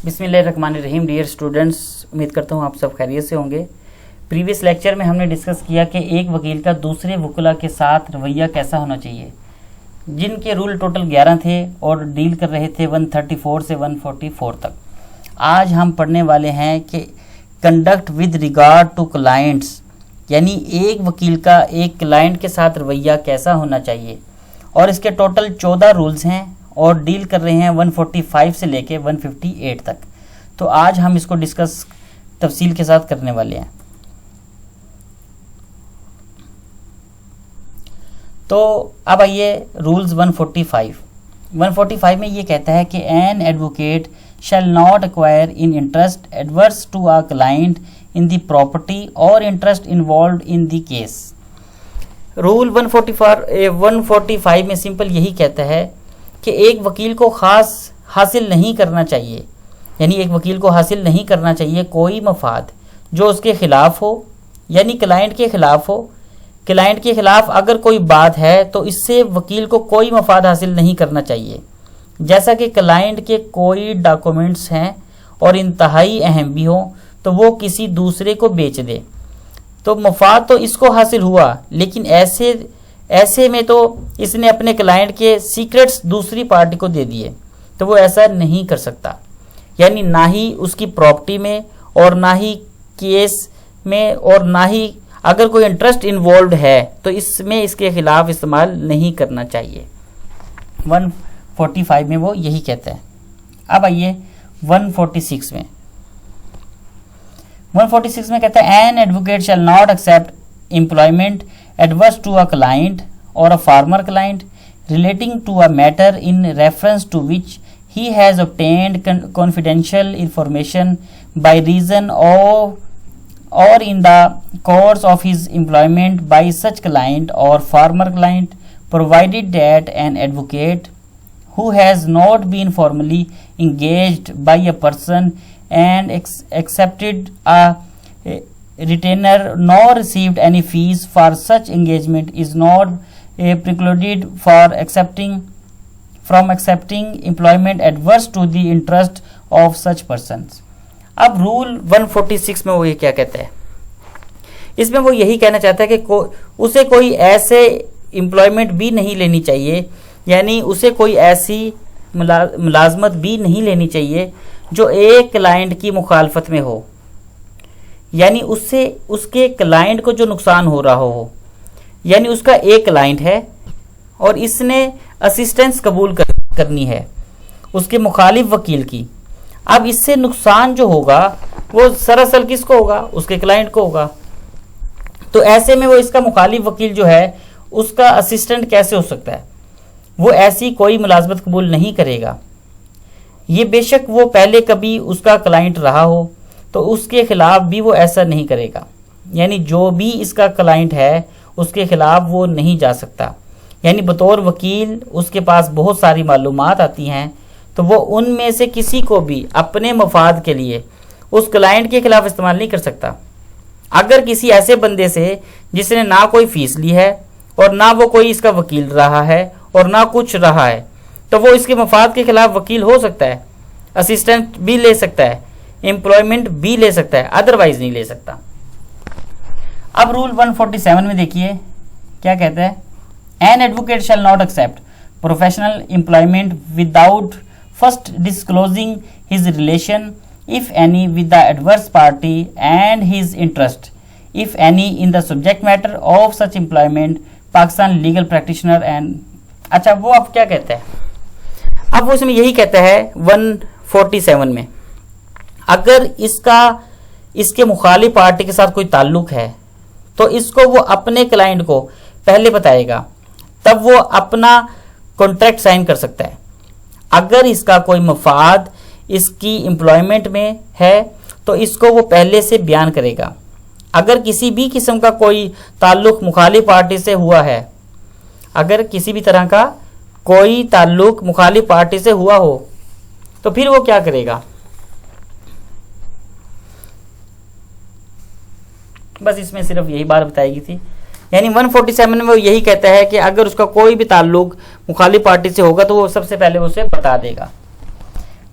بسم اللہ الرحمن الرحیم. ڈیئر اسٹوڈنٹس، امید کرتا ہوں آپ سب خیریت سے ہوں گے. پریویس لیکچر میں ہم نے ڈسکس کیا کہ ایک وکیل کا دوسرے وکلا کے ساتھ رویہ کیسا ہونا چاہیے، جن کے رول ٹوٹل 11 تھے اور ڈیل کر رہے تھے 134 سے 144 تک. آج ہم پڑھنے والے ہیں کہ conduct with regard to clients, یعنی ایک وکیل کا ایک کلائنٹ کے ساتھ رویہ کیسا ہونا چاہیے، اور اس کے ٹوٹل 14 رولز ہیں اور ڈیل کر رہے ہیں 145 سے لے کے 158 تک. تو آج ہم اس کو ڈسکس تفصیل کے ساتھ کرنے والے ہیں. تو اب آئیے رولز 145 میں یہ کہتا ہے کہ an advocate shall not acquire in interest adverse to a client in the property or interest involved in the case. Rule 145 میں سمپل یہی کہتا ہے کہ ایک وکیل کو خاص حاصل نہیں کرنا چاہیے، یعنی ایک وکیل کو حاصل نہیں کرنا چاہیے کوئی مفاد جو اس کے خلاف ہو، یعنی کلائنٹ کے خلاف ہو. کلائنٹ کے خلاف اگر کوئی بات ہے تو اس سے وکیل کو کوئی مفاد حاصل نہیں کرنا چاہیے، جیسا کہ کلائنٹ کے کوئی ڈاکومنٹس ہیں اور انتہائی اہم بھی ہوں تو وہ کسی دوسرے کو بیچ دے. تو مفاد تو اس کو حاصل ہوا، لیکن ایسے میں تو اس نے اپنے کلائنٹ کے سیکرٹس دوسری پارٹی کو دے دیے، تو وہ ایسا نہیں کر سکتا. یعنی نہ ہی اس کی پراپرٹی میں اور نہ ہی کیس میں اور نہ ہی اگر کوئی انٹرسٹ انوالوڈ ہے تو اس میں اس کے خلاف استعمال نہیں کرنا چاہیے. 145 میں وہ یہی کہتا ہے. اب آئیے 146 میں. 146 میں کہتا ہے an advocate shall not accept employment adverse to a client اور a former client relating to a matter in reference to which he has obtained confidential information by reason of or in the course of his employment by such client or former client, provided that an advocate who has not been formally engaged by a person and accepted a retainer nor received any fees for such engagement is not precluded from accepting employment adverse to the interest of such persons. اب role 146 میں وہ یہ کیا کہتا ہے، اس میں وہ یہی کہنا چاہتا ہے کہ اسے کوئی ایسے امپلائمنٹ بھی نہیں لینی چاہیے، یعنی اسے کوئی ایسی ملازمت بھی نہیں لینی چاہیے جو ایک کلائنٹ کی مخالفت میں ہو، یعنی اس کے کلائنٹ کو جو نقصان ہو رہا ہو. یعنی اس کا ایک کلائنٹ ہے اور اس نے اسسٹنس قبول کرنی ہے اس کے مخالف وکیل کی. اب اس سے نقصان جو ہوگا وہ سراسر کس کو ہوگا؟ اس کے کلائنٹ کو ہوگا. تو ایسے میں وہ اس کا مخالف وکیل جو ہے اس کا اسسٹنٹ کیسے ہو سکتا ہے؟ وہ ایسی کوئی ملازمت قبول نہیں کرے گا. یہ بے شک وہ پہلے کبھی اس کا کلائنٹ رہا ہو تو اس کے خلاف بھی وہ ایسا نہیں کرے گا. یعنی جو بھی اس کا کلائنٹ ہے اس کے خلاف وہ نہیں جا سکتا. یعنی بطور وکیل اس کے پاس بہت ساری معلومات آتی ہیں تو وہ ان میں سے کسی کو بھی اپنے مفاد کے لیے اس کلائنٹ کے خلاف استعمال نہیں کر سکتا. اگر کسی ایسے بندے سے جس نے نہ کوئی فیس لی ہے اور نہ وہ کوئی اس کا وکیل رہا ہے اور نہ کچھ رہا ہے تو وہ اس کے مفاد کے خلاف وکیل ہو سکتا ہے، اسسٹنٹ بھی لے سکتا ہے، امپلائمنٹ بھی لے سکتا ہے، ادروائز نہیں لے سکتا. اب رول 147 میں دیکھیے کیا کہتا ہے. An advocate shall not accept professional employment without first disclosing his relation, if any, with the adverse party and his interest, if any, in the subject matter of such employment. Pakistan Legal Practitioner and اچھا وہ اب کیا کہتا ہے؟ اب وہ اس میں یہی کہتا ہے 147 میں اگر اس کے مخالف پارٹی کے ساتھ کوئی تعلق ہے تو اس کو وہ اپنے کلائنٹ کو پہلے بتائے گا، تب وہ اپنا کانٹریکٹ سائن کر سکتا ہے. اگر اس کا کوئی مفاد اس کی امپلائمنٹ میں ہے تو اس کو وہ پہلے سے بیان کرے گا. اگر کسی بھی قسم کا کوئی تعلق مخالف پارٹی سے ہوا ہے، اگر کسی بھی طرح کا کوئی تعلق مخالف پارٹی سے ہوا ہو تو پھر وہ کیا کرے گا؟ بس اس میں صرف یہی بات بتائی گئی تھی. یعنی 147 میں وہ یہی کہتا ہے کہ اگر اس کا کوئی بھی تعلق مخالف پارٹی سے ہوگا تو وہ سب سے پہلے اسے بتا دے گا.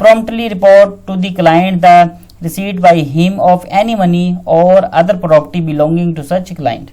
promptly report to the client the receipt by him of any money or other property belonging to such client।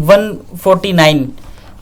149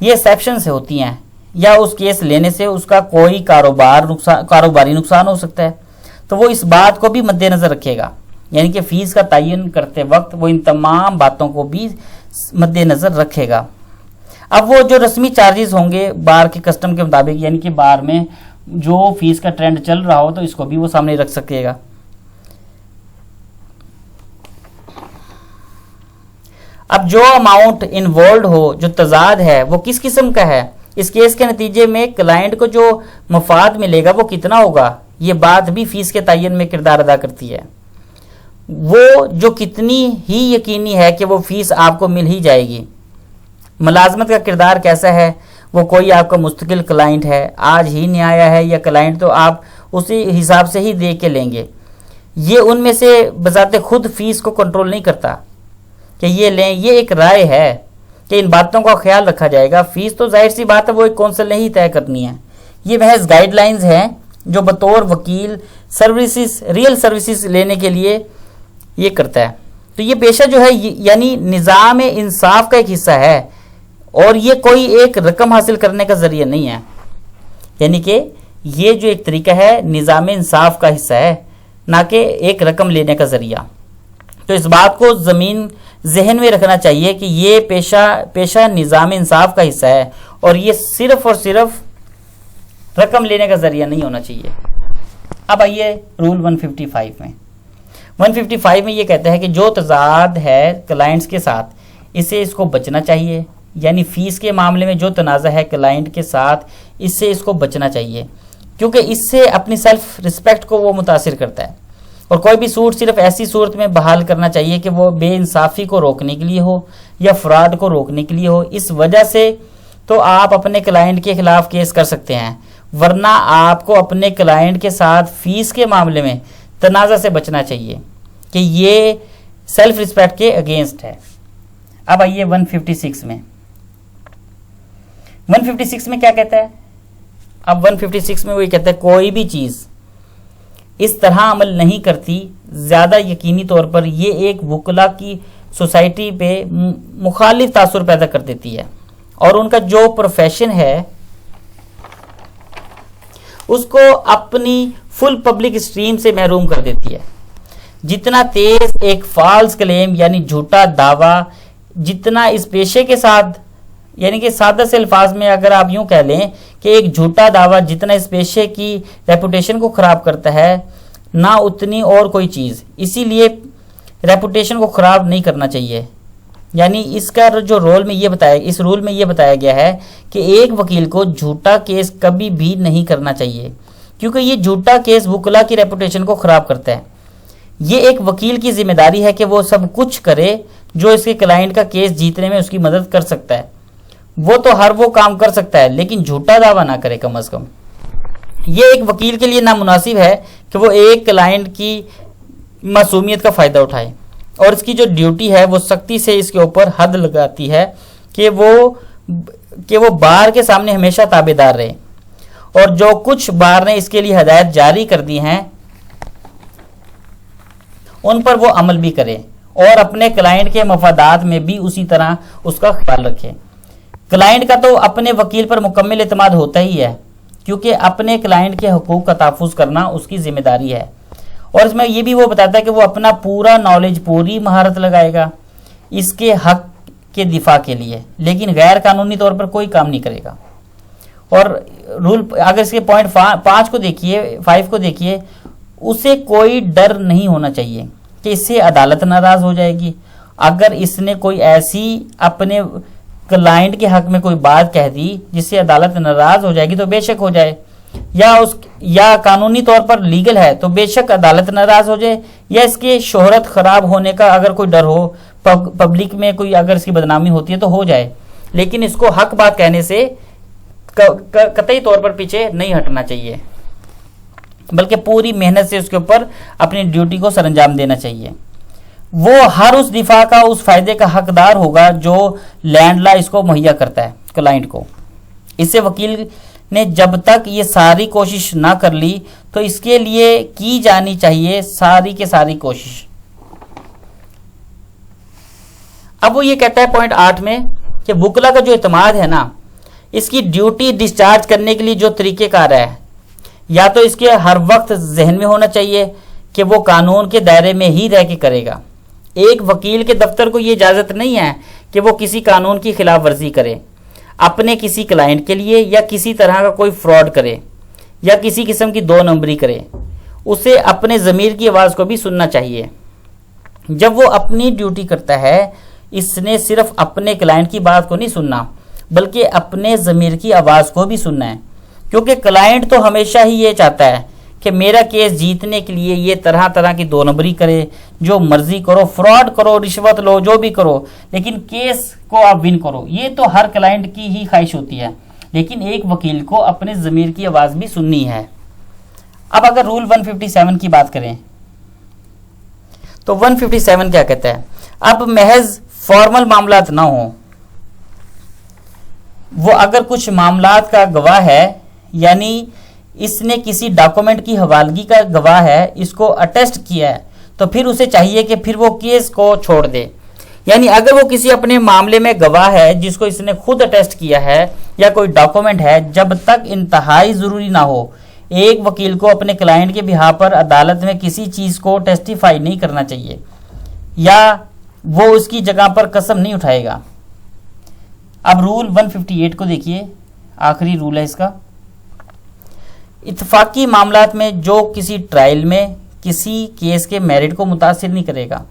یہ ایکسیپشن سے ہوتی ہیں، یا اس کیس لینے سے اس کا کوئی کاروباری نقصان ہو سکتا ہے، تو وہ اس بات کو بھی مد نظر رکھے گا، یعنی کہ فیس کا تعین کرتے وقت وہ ان تمام باتوں کو بھی مد نظر رکھے گا۔ اب وہ جو رسمی چارجز ہوں گے بار کے کسٹم کے مطابق، یعنی کہ بار میں جو فیس کا ٹرینڈ چل رہا ہو تو اس کو بھی وہ سامنے رکھ سکے گا۔ اب جو اماؤنٹ انوالوڈ ہو، جو تضاد ہے، وہ کس قسم کا ہے، اس کیس کے نتیجے میں کلائنٹ کو جو مفاد ملے گا وہ کتنا ہوگا، یہ بات بھی فیس کے تعین میں کردار ادا کرتی ہے۔ وہ جو کتنی ہی یقینی ہے کہ وہ فیس آپ کو مل ہی جائے گی۔ ملازمت کا کردار کیسا ہے، وہ کوئی آپ کا مستقل کلائنٹ ہے، آج ہی نہیں آیا ہے، یا کلائنٹ تو آپ اسی حساب سے ہی دیکھ کے لیں گے، یہ ان میں سے بذات خود فیس کو کنٹرول نہیں کرتا کہ یہ لیں، یہ ایک رائے ہے کہ ان باتوں کا خیال رکھا جائے گا۔ فیس تو ظاہر سی بات ہے وہ ایک کونسل نے ہی طے کرنی ہے، یہ محض گائیڈ لائنز ہیں جو بطور وکیل ریئل سروسز لینے کے لیے یہ کرتا ہے۔ تو یہ پیشہ جو ہے یعنی نظام انصاف کا ایک حصہ ہے، اور یہ کوئی ایک رقم حاصل کرنے کا ذریعہ نہیں ہے، یعنی کہ یہ جو ایک طریقہ ہے نظام انصاف کا حصہ ہے، نہ کہ ایک رقم لینے کا ذریعہ۔ تو اس بات کو ذہن میں رکھنا چاہیے کہ یہ پیشہ نظام انصاف کا حصہ ہے، اور یہ صرف اور صرف رقم لینے کا ذریعہ نہیں ہونا چاہیے۔ اب آئیے رول 155 میں 155 میں یہ کہتا ہے کہ جو تضاد ہے کلائنٹس کے ساتھ اس کو بچنا چاہیے، یعنی فیس کے معاملے میں جو تنازع ہے کلائنٹ کے ساتھ اس کو بچنا چاہیے، کیونکہ اس سے اپنی سیلف رسپیکٹ کو وہ متاثر کرتا ہے، اور کوئی بھی سوٹ صرف ایسی صورت میں بحال کرنا چاہیے کہ وہ بے انصافی کو روکنے کے لیے ہو یا فراڈ کو روکنے کے لیے ہو۔ اس وجہ سے تو آپ اپنے کلائنٹ کے خلاف کیس کر سکتے ہیں، ورنہ آپ کو اپنے کلائنٹ کے ساتھ فیس کے معاملے میں تنازع سے بچنا چاہیے کہ یہ سیلف رسپیکٹ کے اگینسٹ ہے۔ اب آئیے 156 میں 156 میں کیا کہتا ہے؟ اب 156 میں وہ یہ کہتا ہے کوئی بھی چیز اس طرح عمل نہیں کرتی، زیادہ یقینی طور پر یہ ایک وکلا کی سوسائٹی پہ مخالف تاثر پیدا کر دیتی ہے، اور ان کا جو پروفیشن ہے اس کو اپنی فل پبلک اسٹریم سے محروم کر دیتی ہے۔ جتنا تیز ایک فالس کلیم یعنی جھوٹا دعویٰ، جتنا اس پیشے کے ساتھ، یعنی کہ سادہ سے الفاظ میں اگر آپ یوں کہہ لیں کہ ایک جھوٹا دعویٰ جتنا اس پیشے کی ریپوٹیشن کو خراب کرتا ہے، نہ اتنی اور کوئی چیز، اسی لیے ریپوٹیشن کو خراب نہیں کرنا چاہیے۔ یعنی اس کا جو اس رول میں یہ بتایا گیا ہے کہ ایک وکیل کو جھوٹا کیس کبھی بھی نہیں کرنا چاہیے، کیونکہ یہ جھوٹا کیس وکلا کی ریپوٹیشن کو خراب کرتا ہے۔ یہ ایک وکیل کی ذمہ داری ہے کہ وہ سب کچھ کرے جو اس کے کلائنٹ کا کیس جیتنے میں اس کی مدد کر سکتا ہے۔ وہ تو ہر وہ کام کر سکتا ہے لیکن جھوٹا دعویٰ نہ کرے کم از کم۔ یہ ایک وکیل کے لیے نامناسب ہے کہ وہ ایک کلائنٹ کی معصومیت کا فائدہ اٹھائے، اور اس کی جو ڈیوٹی ہے وہ سختی سے اس کے اوپر حد لگاتی ہے کہ وہ بار کے سامنے ہمیشہ تابع دار رہے، اور جو کچھ بار نے اس کے لیے ہدایت جاری کر دی ہیں ان پر وہ عمل بھی کرے، اور اپنے کلائنٹ کے مفادات میں بھی اسی طرح اس کا خیال رکھے۔ کلائنٹ کا تو اپنے وکیل پر مکمل اعتماد ہوتا ہی ہے، کیونکہ اپنے کلائنٹ کے حقوق کا تحفظ کرنا اس کی ذمہ داری ہے، اور اس میں یہ بھی وہ بتاتا ہے کہ وہ اپنا پورا نالج، پوری مہارت لگائے گا اس کے حق کے دفاع کے لیے، لیکن غیر قانونی طور پر کوئی کام نہیں کرے گا۔ اور رول اگر اس کے پوائنٹ 5 کو دیکھیے، اسے کوئی ڈر نہیں ہونا چاہیے کہ اس سے عدالت ناراض ہو جائے گی۔ اگر اس نے کوئی ایسی اپنے کلائنٹ کے حق میں کوئی بات کہہ دی جس سے عدالت ناراض ہو جائے گی تو بے شک ہو جائے، یا قانونی طور پر لیگل ہے تو بے شک عدالت ناراض ہو جائے، یا اس کی شہرت خراب ہونے کا اگر کوئی ڈر ہو، پبلک میں کوئی اگر اس کی بدنامی ہوتی ہے تو ہو جائے، لیکن اس کو حق بات کہنے سے قطعی طور پر پیچھے نہیں ہٹنا چاہیے، بلکہ پوری محنت سے اس کے اوپر اپنی ڈیوٹی کو سر انجام دینا چاہیے۔ وہ ہر اس دفاع کا، اس فائدے کا حقدار ہوگا جو لینڈ لا اس کو مہیا کرتا ہے کلائنٹ کو۔ اس سے وکیل نے جب تک یہ ساری کوشش نہ کر لی تو اس کے لیے کی جانی چاہیے ساری کے ساری کوشش۔ اب وہ یہ کہتا ہے پوائنٹ 8 میں کہ وکلا کا جو اعتماد ہے نا، اس کی ڈیوٹی ڈسچارج کرنے کے لیے جو طریقہ کار ہے، یا تو اس کے ہر وقت ذہن میں ہونا چاہیے کہ وہ قانون کے دائرے میں ہی رہ کے کرے گا۔ ایک وکیل کے دفتر کو یہ اجازت نہیں ہے کہ وہ کسی قانون کی خلاف ورزی کرے، اپنے کسی کلائنٹ کے لیے یا کسی طرح کا کوئی فراڈ کرے یا کسی قسم کی 2 نمبری کرے۔ اسے اپنے ضمیر کی آواز کو بھی سننا چاہیے۔ جب وہ اپنی ڈیوٹی کرتا ہے، اس نے صرف اپنے کلائنٹ کی بات کو نہیں سننا بلکہ اپنے ضمیر کی آواز کو بھی سننا ہے، کیونکہ کلائنٹ تو ہمیشہ ہی یہ چاہتا ہے کہ میرا کیس جیتنے کے لیے یہ طرح طرح کی 2 نمبری کرے، جو مرضی کرو، فراڈ کرو، رشوت لو، جو بھی کرو، لیکن کیس کو آپ ون کرو۔ یہ تو ہر کلائنٹ کی ہی خواہش ہوتی ہے، لیکن ایک وکیل کو اپنے ضمیر کی آواز بھی سننی ہے۔ اب اگر رول 157 کی بات کریں تو 157 کیا کہتا ہے؟ اب محض فارمل معاملات نہ ہوں، وہ اگر کچھ معاملات کا گواہ ہے، یعنی اس نے کسی ڈاکومنٹ کی حوالگی کا گواہ ہے، اس کو اٹیسٹ کیا ہے، تو پھر اسے چاہیے کہ پھر وہ کیس کو چھوڑ دے۔ یعنی اگر وہ کسی اپنے معاملے میں گواہ ہے جس کو اس نے خود اٹیسٹ کیا ہے یا کوئی ڈاکومنٹ ہے، جب تک انتہائی ضروری نہ ہو، ایک وکیل کو اپنے کلائنٹ کے بہا پر عدالت میں کسی چیز کو ٹیسٹیفائی نہیں کرنا چاہیے، یا وہ اس کی جگہ پر قسم نہیں اٹھائے گا۔ اب رول 158 کو دیکھیے، آخری رول ہے اس کا۔ اتفاقی معاملات میں جو کسی ٹرائل میں کسی کیس کے میرٹ کو متاثر نہیں کرے گا،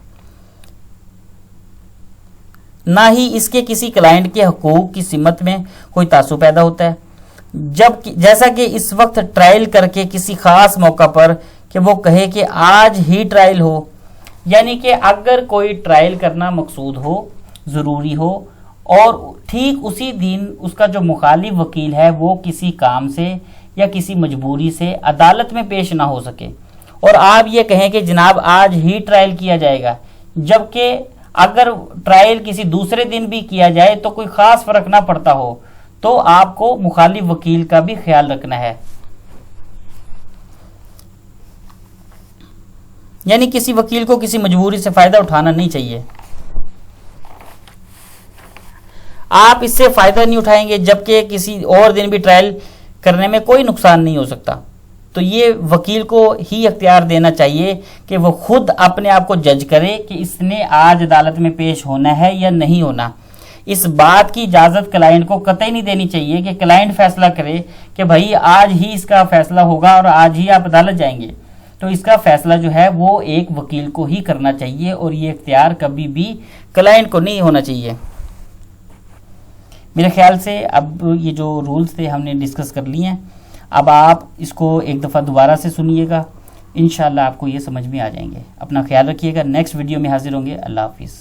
نہ ہی اس کے کسی کلائنٹ کے حقوق کی سمت میں کوئی تعصب پیدا ہوتا ہے، جیسا کہ اس وقت ٹرائل کر کے کسی خاص موقع پر کہ وہ کہے کہ آج ہی ٹرائل ہو۔ یعنی کہ اگر کوئی ٹرائل کرنا مقصود ہو، ضروری ہو، اور ٹھیک اسی دن اس کا جو مخالف وکیل ہے وہ کسی کام سے یا کسی مجبوری سے عدالت میں پیش نہ ہو سکے، اور آپ یہ کہیں کہ جناب آج ہی ٹرائل کیا جائے گا، جبکہ اگر ٹرائل کسی دوسرے دن بھی کیا جائے تو کوئی خاص فرق نہ پڑتا ہو، تو آپ کو مخالف وکیل کا بھی خیال رکھنا ہے۔ یعنی کسی وکیل کو کسی مجبوری سے فائدہ اٹھانا نہیں چاہیے۔ آپ اس سے فائدہ نہیں اٹھائیں گے جبکہ کسی اور دن بھی ٹرائل کرنے میں کوئی نقصان نہیں ہو سکتا، تو یہ وکیل کو ہی اختیار دینا چاہیے کہ وہ خود اپنے آپ کو جج کرے کہ اس نے آج عدالت میں پیش ہونا ہے یا نہیں ہونا۔ اس بات کی اجازت کلائنٹ کو قطعی نہیں دینی چاہیے کہ کلائنٹ فیصلہ کرے کہ بھائی آج ہی اس کا فیصلہ ہوگا اور آج ہی آپ عدالت جائیں گے۔ تو اس کا فیصلہ جو ہے وہ ایک وکیل کو ہی کرنا چاہیے، اور یہ اختیار کبھی بھی کلائنٹ کو نہیں ہونا چاہیے۔ میرے خیال سے اب یہ جو رولز تھے ہم نے ڈسکس کر لیے ہیں، اب آپ اس کو ایک دفعہ دوبارہ سے سنیے گا، انشاءاللہ آپ کو یہ سمجھ میں آ جائیں گے۔ اپنا خیال رکھیے گا، نیکسٹ ویڈیو میں حاضر ہوں گے۔ اللہ حافظ۔